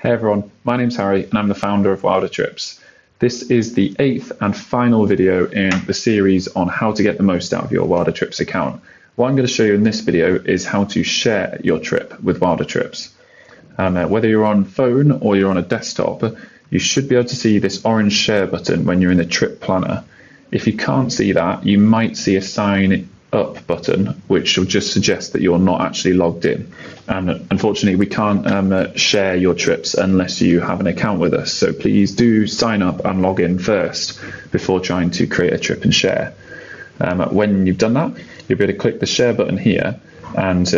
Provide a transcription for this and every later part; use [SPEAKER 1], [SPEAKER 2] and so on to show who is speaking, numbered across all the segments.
[SPEAKER 1] Hey everyone, my name's Harry and I'm the founder of WilderTrips. This is the 8th and final video in the series on how to get the most out of your WilderTrips account. What I'm going to show you in this video is how to share your trip with WilderTrips. Whether you're on phone or you're on a desktop, you should be able to see this orange share button when you're in the trip planner. If you can't see that, you might see a sign up button which will just suggest that you're not actually logged in, and unfortunately we can't share your trips unless you have an account with us, so please do sign up and log in first before trying to create a trip and share. When you've done that, you'll be able to click the share button here, and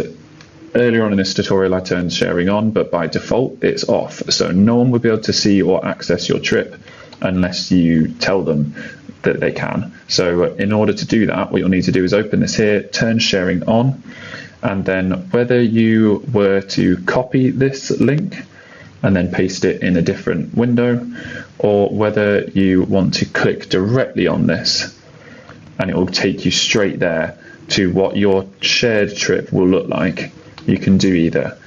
[SPEAKER 1] earlier on in this tutorial I turned sharing on, but by default it's off, so no one will be able to see or access your trip unless you tell them that they can. So in order to do that, what you'll need to do is open this here, turn sharing on, and then whether you were to copy this link and then paste it in a different window, or whether you want to click directly on this and it will take you straight there to what your shared trip will look like, you can do either.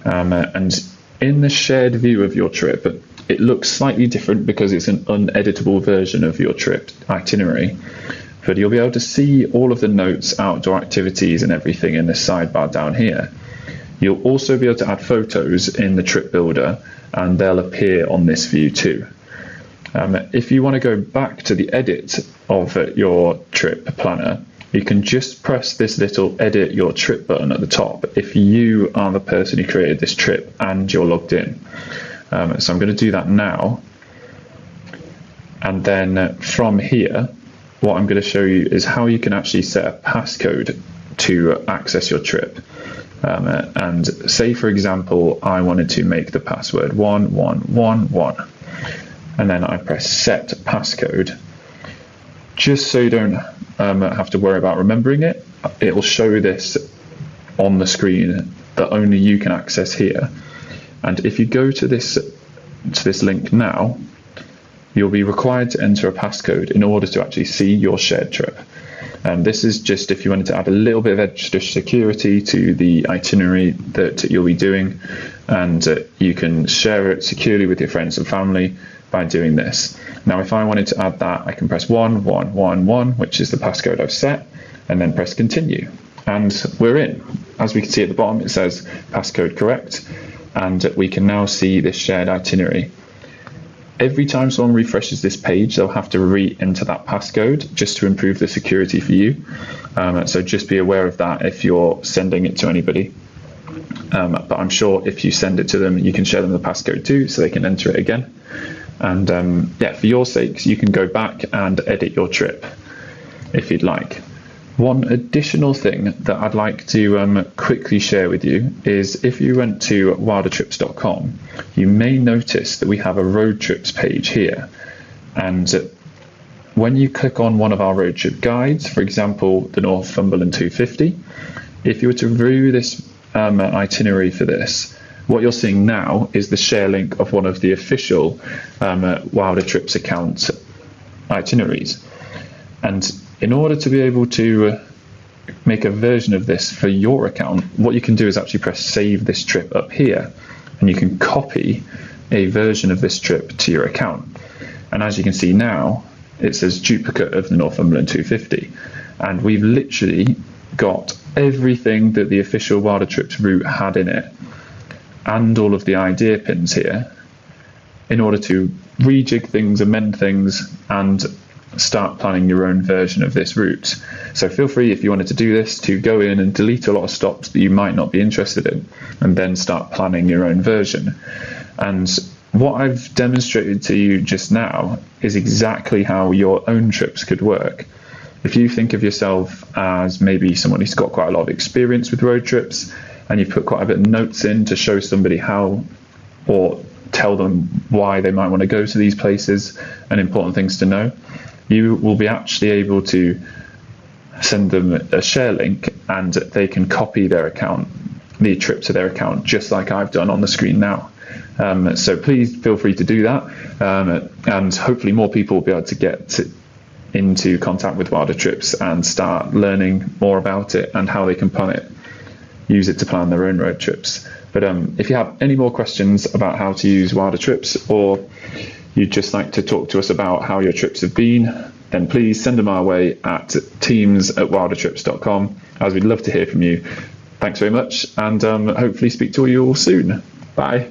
[SPEAKER 1] And in the shared view of your trip, it looks slightly different because it's an uneditable version of your trip itinerary, but you'll be able to see all of the notes, outdoor activities and everything in the sidebar down here. You'll also be able to add photos in the trip builder and they'll appear on this view too. If you want to go back to the edit of your trip planner, you can just press this little edit your trip button at the top if you are the person who created this trip and you're logged in. So I'm going to do that now, and then from here what I'm going to show you is how you can actually set a passcode to access your trip. And say for example I wanted to make the password 1111, and then I press set passcode. Just so you don't have to worry about remembering it, it will show this on the screen that only you can access here. And if you go to this link now, you'll be required to enter a passcode in order to actually see your shared trip. And this is just if you wanted to add a little bit of extra security to the itinerary that you'll be doing, and you can share it securely with your friends and family by doing this. Now if I wanted to add that, I can press 1111, which is the passcode I've set, and then press continue. And we're in. As we can see at the bottom, it says passcode correct, and we can now see this shared itinerary. Every time someone refreshes this page, they'll have to re-enter that passcode just to improve the security for you. So just be aware of that if you're sending it to anybody. But I'm sure if you send it to them, you can share them the passcode too, so they can enter it again. And yeah, for your sakes, you can go back and edit your trip if you'd like. One additional thing that I'd like to quickly share with you is if you went to WilderTrips.com, you may notice that we have a road trips page here. And when you click on one of our road trip guides, for example, the Northumberland 250, if you were to view this itinerary for this, what you're seeing now is the share link of one of the official WilderTrips account itineraries. And in order to be able to make a version of this for your account, what you can do is actually press save this trip up here, and you can copy a version of this trip to your account. And as you can see now, it says duplicate of the Northumberland 250, and we've literally got everything that the official WilderTrips route had in it, and all of the idea pins here, in order to rejig things, amend things, and start planning your own version of this route. So feel free, if you wanted to do this, to go in and delete a lot of stops that you might not be interested in, and then start planning your own version. And what I've demonstrated to you just now is exactly how your own trips could work. If you think of yourself as maybe someone who's got quite a lot of experience with road trips, and you put quite a bit of notes in to show somebody how, or tell them why they might want to go to these places and important things to know, you will be actually able to send them a share link and they can copy their account, the trip to their account, just like I've done on the screen now. So please feel free to do that, and hopefully more people will be able to get into contact with WilderTrips and start learning more about it and how they can plan it, use it to plan their own road trips. But if you have any more questions about how to use WilderTrips, or you'd just like to talk to us about how your trips have been, then please send them our way at teams@wildertrips.com, as we'd love to hear from you. Thanks very much, and hopefully speak to you all soon. Bye.